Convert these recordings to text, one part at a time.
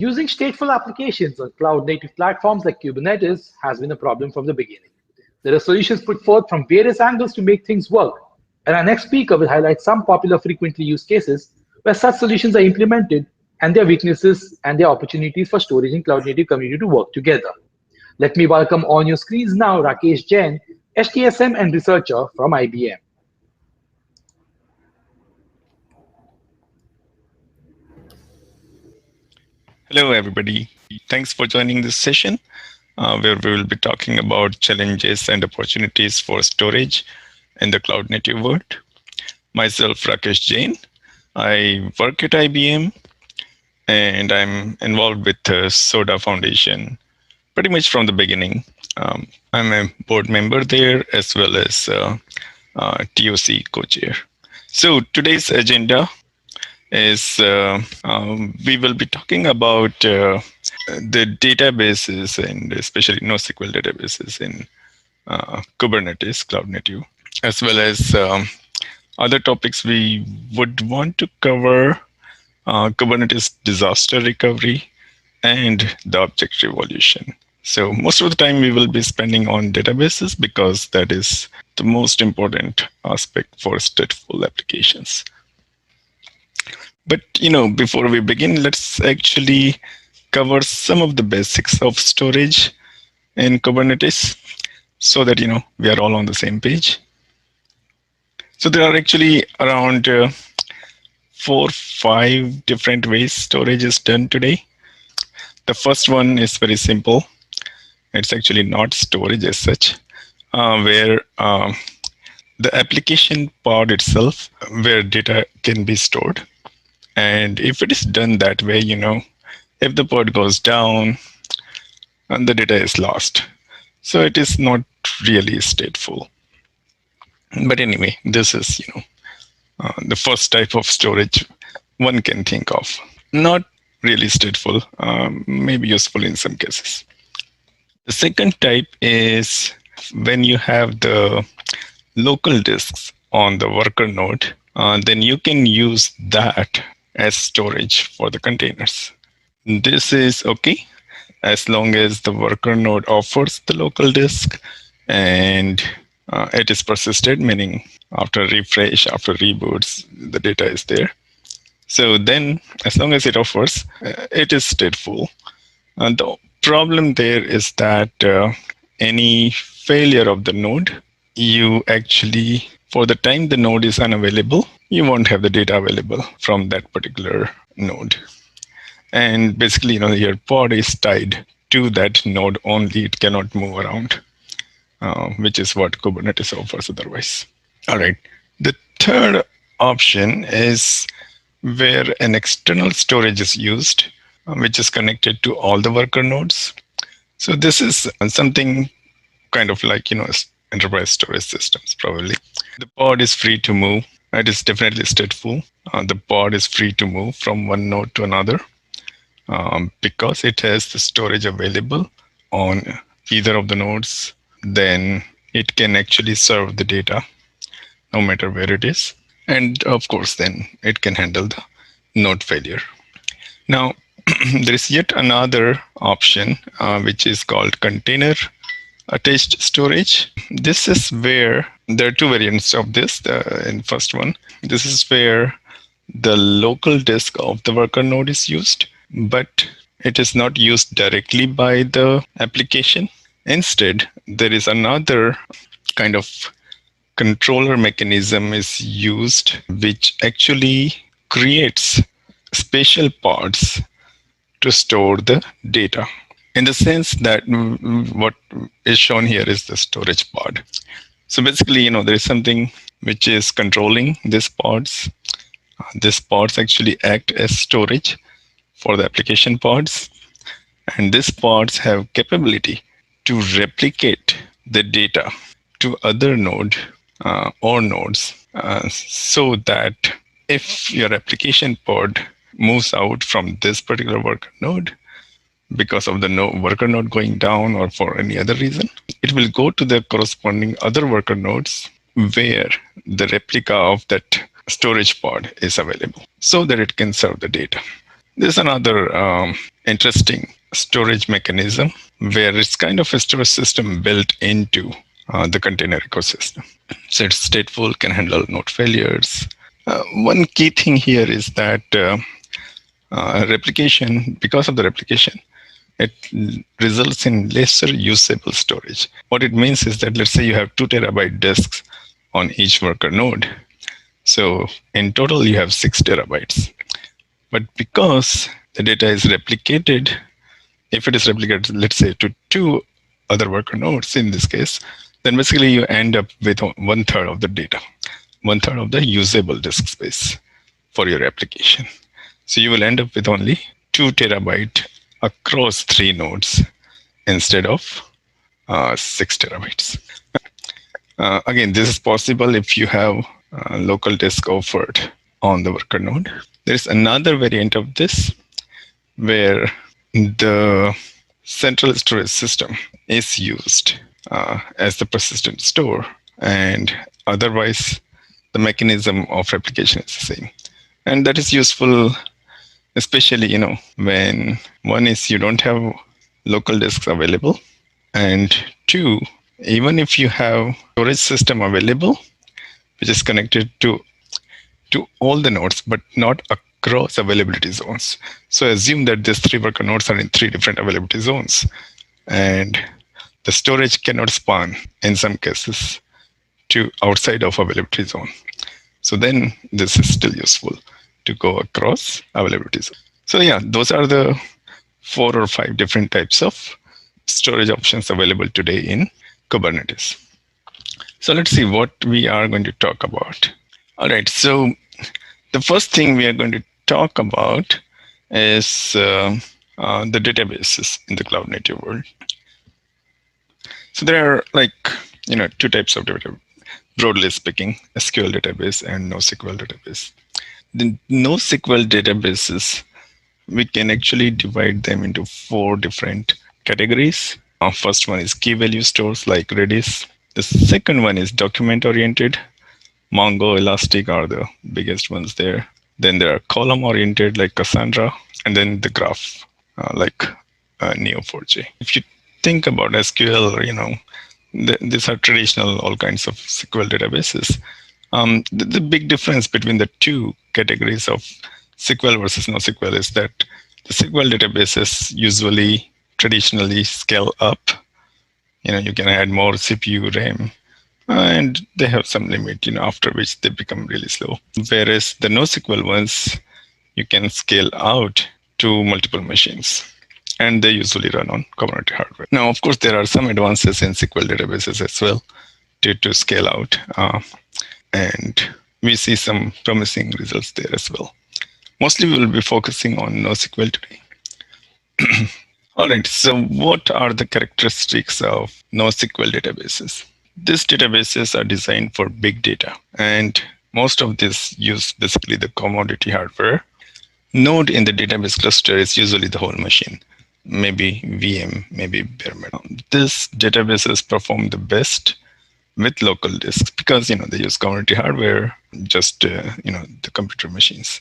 Using stateful applications on cloud-native platforms like Kubernetes has been a problem from the beginning. There are solutions put forth from various angles to make things work, and our next speaker will highlight some popular frequently used cases where such solutions are implemented and their weaknesses and their opportunities for storage and cloud-native community to work together. Let me welcome on your screens now Rakesh Jain, HTSM and researcher from IBM. Hello, everybody. Thanks for joining this session where we will be talking about challenges and opportunities for storage in the cloud native world. Myself, Rakesh Jain. I work at IBM and I'm involved with the SODA Foundation pretty much from the beginning. I'm a board member there as well as TOC co-chair. So today's agenda is we will be talking about the databases and especially NoSQL databases in Kubernetes Cloud Native, as well as other topics we would want to cover Kubernetes disaster recovery and the object revolution. So most of the time we will be spending on databases because that is the most important aspect for stateful applications. But before we begin, let's actually cover some of the basics of storage in Kubernetes so that we are all on the same page. So there are actually around 4-5 different ways storage is done today. The first one is very simple. It's actually not storage as such, where the application pod itself, where data can be stored. And if it is done that way, if the pod goes down, and the data is lost. So it is not really stateful. But anyway, this is, the first type of storage one can think of. Not really stateful, maybe useful in some cases. The second type is when you have the local disks on the worker node, then you can use that as storage for the containers. This is okay as long as the worker node offers the local disk and it is persisted, meaning after refresh, after reboots, the data is there. So then as long as it offers, it is stateful. And the problem there is that any failure of the node, you actually, for the time the node is unavailable, you won't have the data available from that particular node. And basically, your pod is tied to that node only. It cannot move around, which is what Kubernetes offers otherwise. All right. The third option is where an external storage is used, which is connected to all the worker nodes. So this is something kind of like, enterprise storage systems, probably. The pod is free to move. It is definitely stateful. The pod is free to move from one node to another because it has the storage available on either of the nodes. Then it can actually serve the data no matter where it is. And of course, then it can handle the node failure. Now, there is yet another option, which is called container attached storage. This is where there are two variants of this. In first one, this is where the local disk of the worker node is used, but it is not used directly by the application. Instead, there is another kind of controller mechanism is used, which actually creates special pods to store the data. In the sense that what is shown here is the storage pod. So basically, there is something which is controlling these pods. These pods actually act as storage for the application pods. And these pods have capability to replicate the data to other node or nodes so that if your application pod moves out from this particular worker node, because of the worker node going down or for any other reason, it will go to the corresponding other worker nodes where the replica of that storage pod is available so that it can serve the data. There's another interesting storage mechanism where it's kind of a storage system built into the container ecosystem. So it's stateful, can handle node failures. One key thing here is that replication, because of the replication, it results in lesser usable storage. What it means is that let's say you have 2 terabyte disks on each worker node. So in total, you have 6 terabytes. But because the data is replicated, if it is replicated, let's say to 2 other worker nodes in this case, then basically you end up with 1/3 of the data, 1/3 of the usable disk space for your application. So you will end up with only 2 terabyte across 3 nodes instead of 6 terabytes. Again, this is possible if you have local disk offered on the worker node. There is another variant of this where the central storage system is used as the persistent store, and otherwise the mechanism of replication is the same. And that is useful, especially when one is you don't have local disks available, and two, even if you have storage system available which is connected to all the nodes but not across availability zones. So assume that these 3 worker nodes are in 3 different availability zones, and the storage cannot span in some cases to outside of availability zone. So then this is still useful to go across availability zone. So yeah, those are the 4 or 5 different types of storage options available today in Kubernetes. So let's see what we are going to talk about. All right, so the first thing we are going to talk about is the databases in the cloud native world. So there are 2 types of database, broadly speaking, SQL database and NoSQL database. The NoSQL databases, we can actually divide them into 4 different categories. First one is key value stores like Redis. The second one is document oriented. Mongo, Elastic are the biggest ones there. Then there are column oriented like Cassandra, and then the graph like Neo4j. If you think about SQL, these are traditional all kinds of SQL databases. The big difference between the 2 categories of SQL versus NoSQL is that the SQL databases usually traditionally scale up. You can add more CPU, RAM, and they have some limit, after which they become really slow. Whereas the NoSQL ones, you can scale out to multiple machines, and they usually run on Kubernetes hardware. Now, of course, there are some advances in SQL databases as well to scale out, and we see some promising results there as well. Mostly we will be focusing on NoSQL today. All right, so what are the characteristics of NoSQL databases? These databases are designed for big data, and most of this use basically the commodity hardware. Node in the database cluster is usually the whole machine, maybe VM, maybe bare metal. These databases perform the best with local disks because they use commodity hardware, just the computer machines.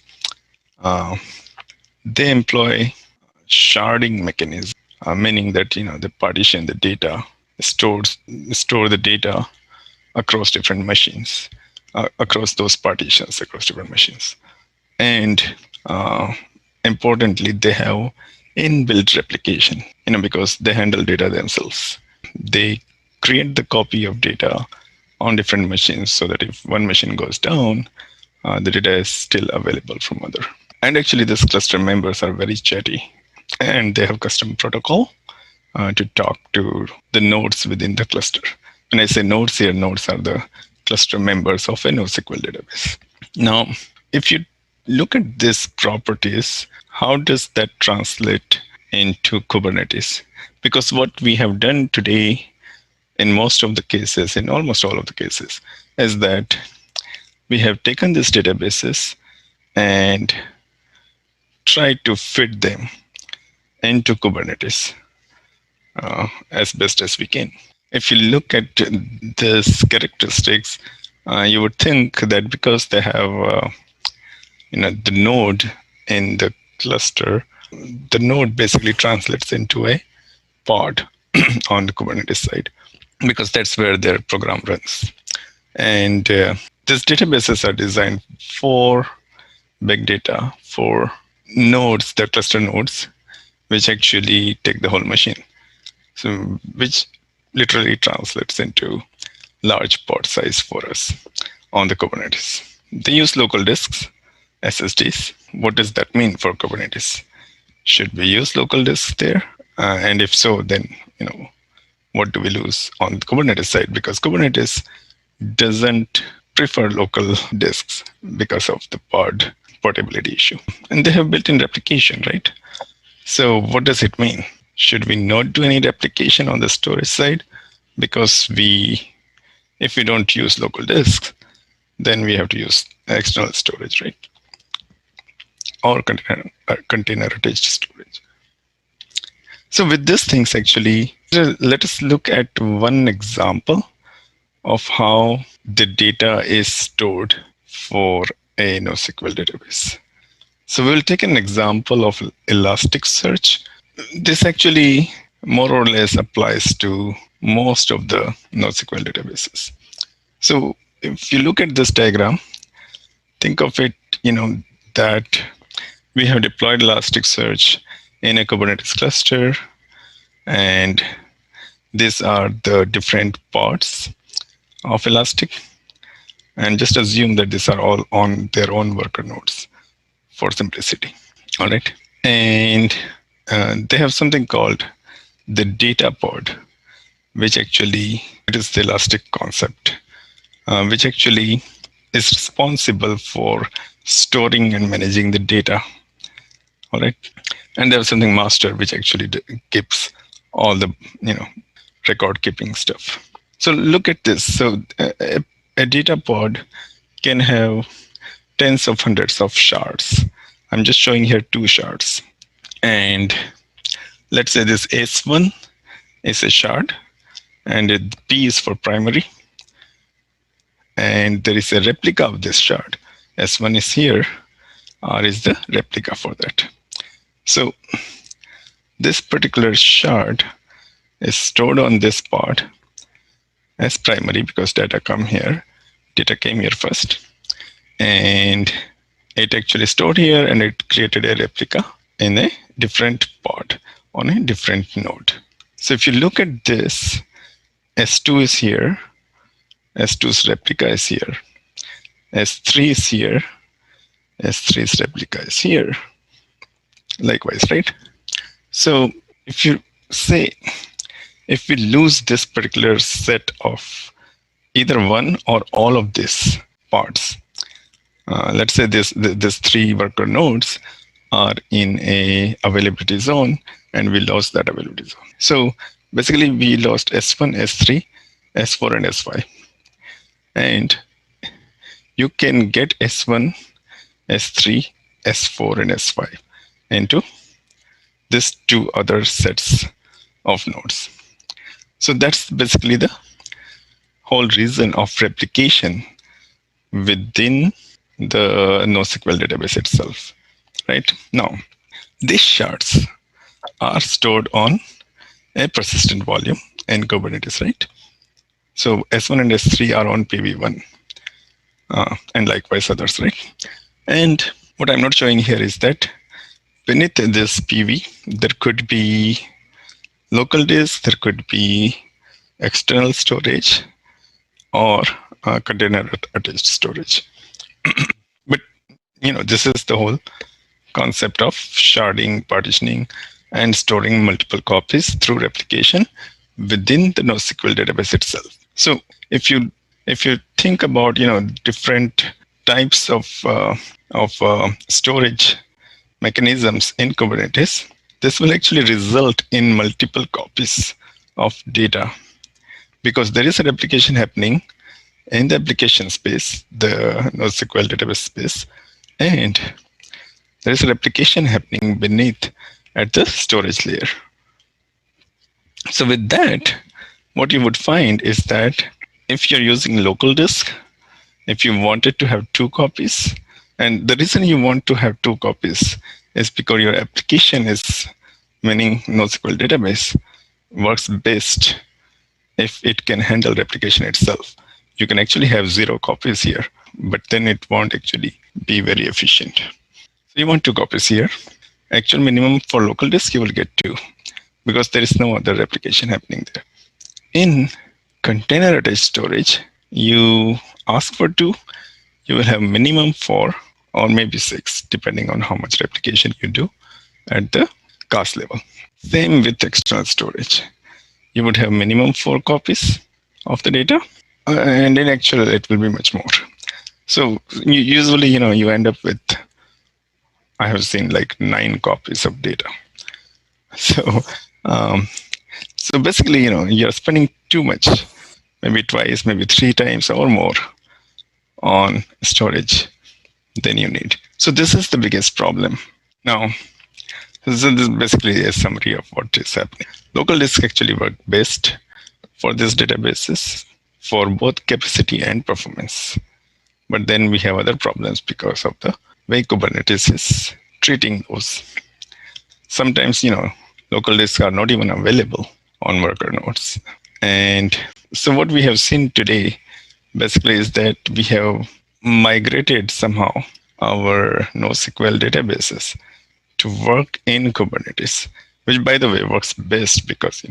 They employ sharding mechanism, meaning that they partition the data, store the data across different machines, across those partitions across different machines, and importantly, they have inbuilt replication. Because they handle data themselves, they create the copy of data on different machines so that if one machine goes down, the data is still available from other. And actually, these cluster members are very chatty, and they have custom protocol to talk to the nodes within the cluster. When I say nodes here, nodes are the cluster members of a NoSQL database. Now, if you look at these properties, how does that translate into Kubernetes? Because what we have done today in most of the cases, in almost all of the cases, is that we have taken these databases and tried to fit them into Kubernetes as best as we can. If you look at these characteristics, you would think that because they have the node in the cluster, the node basically translates into a pod on the Kubernetes side, because that's where their program runs. And these databases are designed for big data, for nodes, the cluster nodes, which actually take the whole machine. So, which literally translates into large pod size for us on the Kubernetes. They use local disks, SSDs. What does that mean for Kubernetes? Should we use local disks there? And if so, then what do we lose on the Kubernetes side? Because Kubernetes doesn't prefer local disks because of the pod portability issue. And they have built-in replication, right? So what does it mean? Should we not do any replication on the storage side? Because if we don't use local disks, then we have to use external storage, right? Or container attached storage. So with these things, actually, let us look at one example of how the data is stored for a NoSQL database. So we'll take an example of Elasticsearch. This actually more or less applies to most of the NoSQL databases. So if you look at this diagram, think of it, that we have deployed Elasticsearch in a Kubernetes cluster, and these are the different pods of Elastic. And just assume that these are all on their own worker nodes for simplicity. All right. And they have something called the data pod, which actually it is the Elastic concept, which actually is responsible for storing and managing the data. All right. And there's something master, which actually keeps all the record keeping stuff. So look at this. So a data pod can have tens of hundreds of shards. I'm just showing here 2 shards. And let's say this S1 is a shard, and P is for primary. And there is a replica of this shard. S1 is here, R is the replica for that. So this particular shard is stored on this pod as primary because data came here first. And it actually stored here, and it created a replica in a different pod on a different node. So if you look at this, S2 is here, S2's replica is here, S3 is here, S3's replica is here. Likewise, right? So if we lose this particular set of either one or all of these pods, let's say these 3 worker nodes are in a availability zone, and we lost that availability zone. So basically, we lost S1, S3, S4, and S5. And you can get S1, S3, S4, and S5 into these 2 other sets of nodes. So that's basically the whole reason of replication within the NoSQL database itself, right? Now, these shards are stored on a persistent volume in Kubernetes, right? So S1 and S3 are on PV1, and likewise others, right? And what I'm not showing here is that beneath this PV, there could be local disk, there could be external storage, or container attached storage. But this is the whole concept of sharding, partitioning, and storing multiple copies through replication within the NoSQL database itself. So if you think about different types of storage mechanisms in Kubernetes, this will actually result in multiple copies of data, because there is a replication happening in the application space, the NoSQL database space, and there is a replication happening beneath at the storage layer. So with that, what you would find is that if you're using local disk, if you wanted to have 2 copies, and the reason you want to have 2 copies is because your application is, meaning NoSQL database, works best if it can handle replication itself. You can actually have 0 copies here, but then it won't actually be very efficient. So you want 2 copies here. Actual minimum for local disk, you will get 2 because there is no other replication happening there. In containerized storage, you ask for 2, you will have minimum 4 or maybe 6, depending on how much replication you do at the CAS level. Same with external storage. You would have minimum 4 copies of the data, and in actual, it will be much more. So usually, you end up with, I have seen like 9 copies of data. So, so basically, you're spending too much, maybe twice, maybe 3 times or more on storage than you need. So this is the biggest problem. Now, this is basically a summary of what is happening. Local disk actually work best for these databases for both capacity and performance. But then we have other problems because of the way Kubernetes is treating those. Sometimes, local disks are not even available on worker nodes. And so what we have seen today basically is that we have migrated somehow our NoSQL databases to work in Kubernetes, which by the way works best because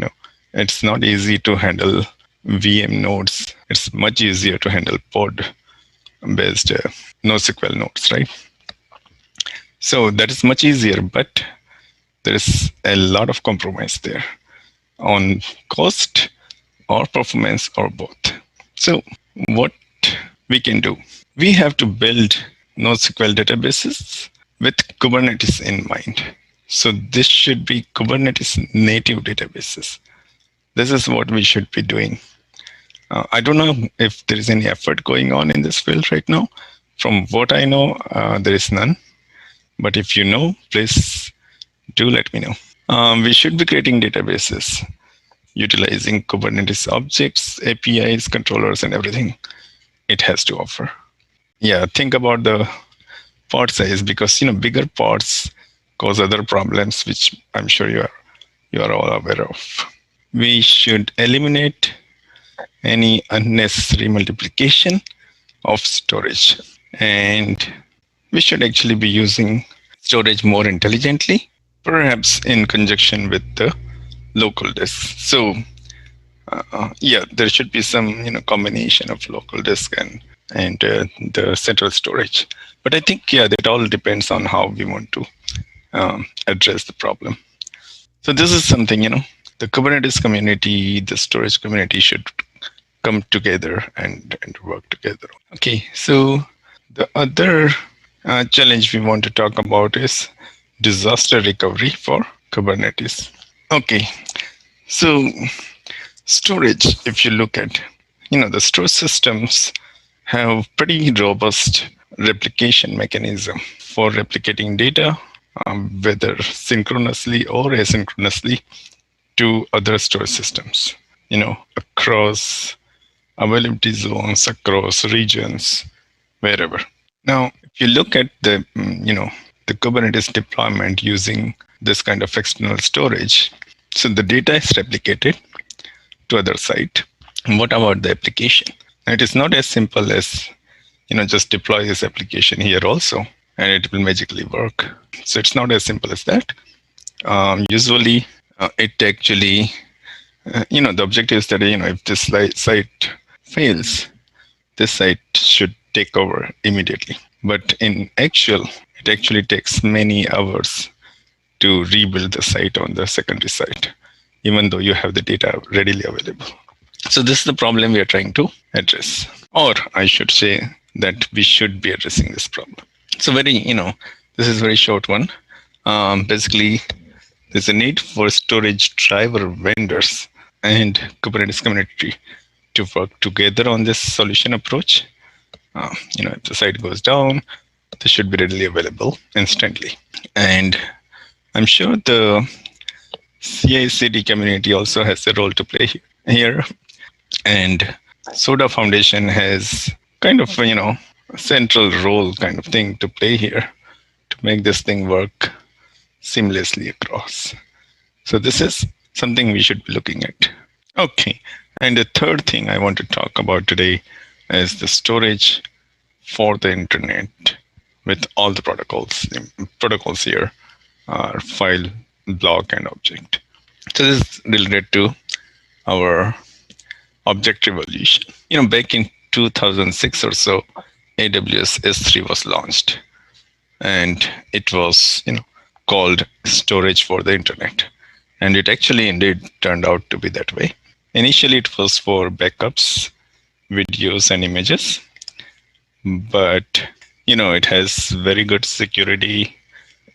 it's not easy to handle VM nodes. It's much easier to handle pod-based NoSQL nodes, right? So that is much easier, but there is a lot of compromise there on cost or performance or both. So what we can do, we have to build NoSQL databases with Kubernetes in mind. So this should be Kubernetes native databases. This is what we should be doing. I don't know if there is any effort going on in this field right now. From what I know, there is none. But if you know, please do let me know. We should be creating databases utilizing Kubernetes objects, APIs, controllers, and everything it has to offer. Yeah, think about the pod size because bigger pods cause other problems, which I'm sure you are all aware of. We should eliminate any unnecessary multiplication of storage, and we should actually be using storage more intelligently, perhaps in conjunction with the local disk. So yeah, there should be some combination of local disk and the central storage. But I think that all depends on how we want to address the problem. So this is something the Kubernetes community, the storage community should come together and work together. Okay, so the other challenge we want to talk about is disaster recovery for Kubernetes. Okay, so storage, if you look at, the storage systems have pretty robust replication mechanism for replicating data, whether synchronously or asynchronously to other storage systems, across availability zones, across regions, wherever. Now, if you look at the, the Kubernetes deployment using this kind of external storage, so the data is replicated to other site. And what about the application? Now, it is not as simple as, just deploy this application here also, and it will magically work. So it's not as simple as that. Usually, it actually, the objective is that, if this site fails, this site should take over immediately. But in actual, it actually takes many hours to rebuild the site on the secondary site, even though you have the data readily available. So this is the problem we are trying to address, or I should say that we should be addressing this problem. So this is a very short one. Basically, there's a need for storage driver vendors and Kubernetes community to work together on this solution approach. If the site goes down, this should be readily available instantly. And I'm sure the CI/CD community also has a role to play here. And Soda Foundation has kind of, a central role kind of thing to play here to make this thing work seamlessly across. So this is something we should be looking at. Okay, and the third thing I want to talk about today is the storage for the internet with all the protocols. Protocols here are file, block, and object. So this is related to our object revolution. Back in 2006 or so, AWS S3 was launched, and it was called storage for the internet, and it actually indeed turned out to be that way. Initially, it was for backups, videos, and images, but it has very good security,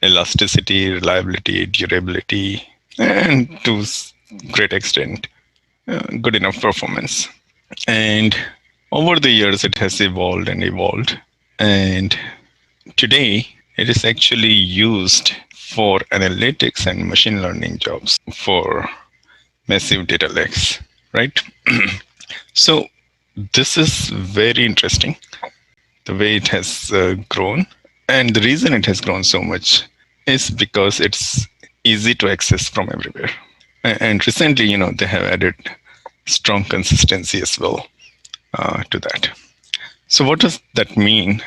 elasticity, reliability, durability, and to great extent, good enough performance. And over the years, it has evolved and evolved. And today, it is actually used for analytics and machine learning jobs for massive data lakes, right? So this is very interesting, the way it has grown. And the reason it has grown so much is because it's easy to access from everywhere. And recently, they have added strong consistency as well to that. So what does that mean?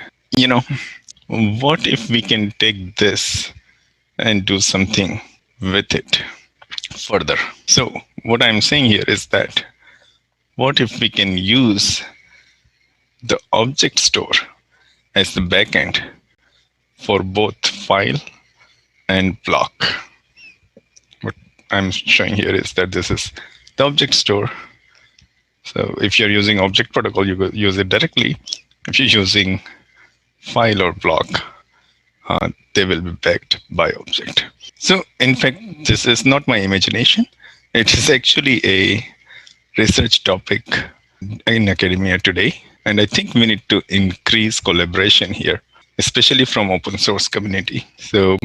What if we can take this and do something with it further? So what I'm saying here is that what if we can use the object store as the backend for both file and block? What I'm showing here is that this is the object store. So if you're using object protocol, you use it directly. If you're using file or block, they will be backed by object. So in fact, this is not my imagination. It is actually a research topic in academia today. And I think we need to increase collaboration here, especially from open source community. So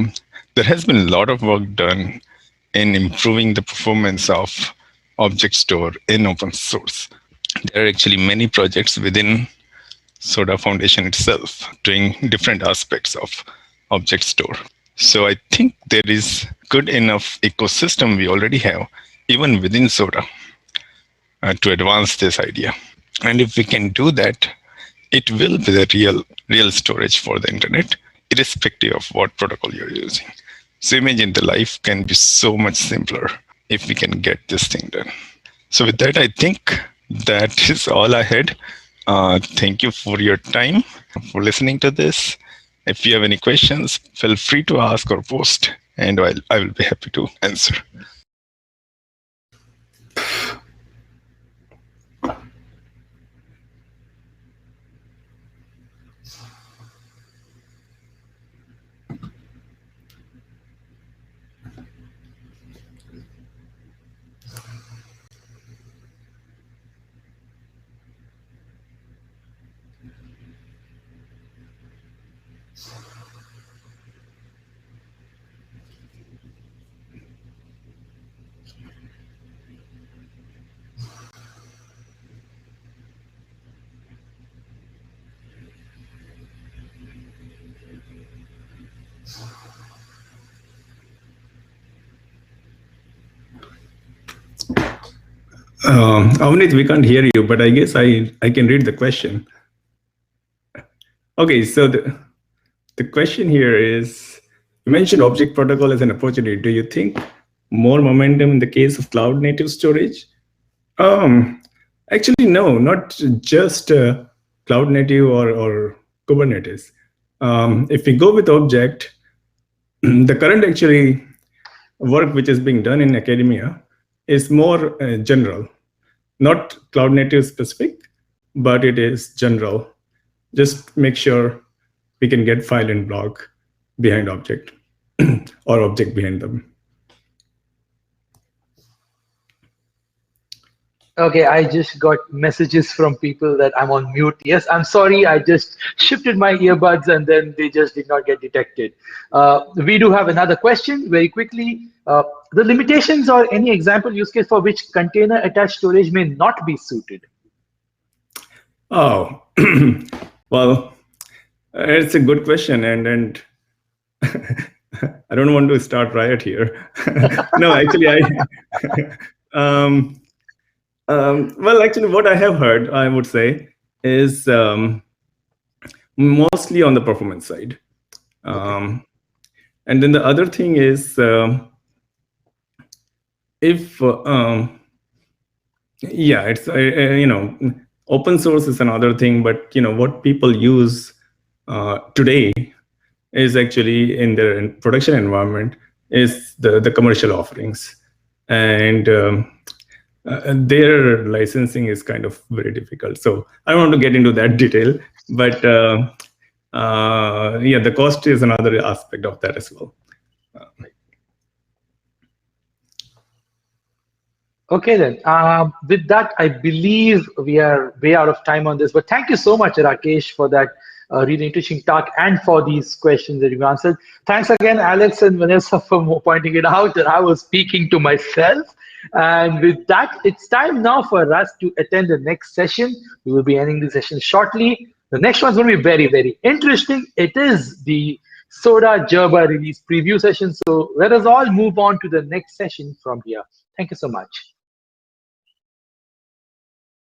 there has been a lot of work done in improving the performance of object store in open source. There are actually many projects within SODA Foundation itself doing different aspects of object store. So I think there is good enough ecosystem we already have, even within SODA, to advance this idea. And if we can do that, it will be the real storage for the internet, irrespective of what protocol you're using. So imagine the life can be so much simpler if we can get this thing done. So with that, I think that is all I had. Thank you for your time, for listening to this. If you have any questions, feel free to ask or post, and I will be happy to answer. Avneet, we can't hear you, but I guess I can read the question. Okay, so the question here is, you mentioned object protocol as an opportunity. Do you think more momentum in the case of cloud native storage? Actually, no, not just cloud native or Kubernetes. If we go with object, the current actually work which is being done in academia is more general, not cloud native specific, but it is general. Just make sure we can get file and block behind object or object behind them. Okay, I just got messages from people that I'm on mute. Yes, I'm sorry, I just shifted my earbuds and then they just did not get detected. We do have another question very quickly. The limitations or any example use case for which container attached storage may not be suited? Oh, well, it's a good question. And I don't want to start riot here. No, actually, well, actually, what I have heard, I would say, is mostly on the performance side. And then the other thing is, if yeah, it's open source is another thing, but what people use today is actually in their production environment is the commercial offerings, and their licensing is kind of very difficult. So I don't want to get into that detail, but yeah, the cost is another aspect of that as well. Okay then. With that, I believe we are way out of time on this. But thank you so much, Rakesh, for that really interesting talk and for these questions that you answered. Thanks again, Alex and Vanessa, for pointing it out that I was speaking to myself. And with that, it's time now for us to attend the next session. We will be ending the session shortly. The next one's going to be very, very interesting. It is the Soda Jerba release preview session. So let us all move on to the next session from here. Thank you so much.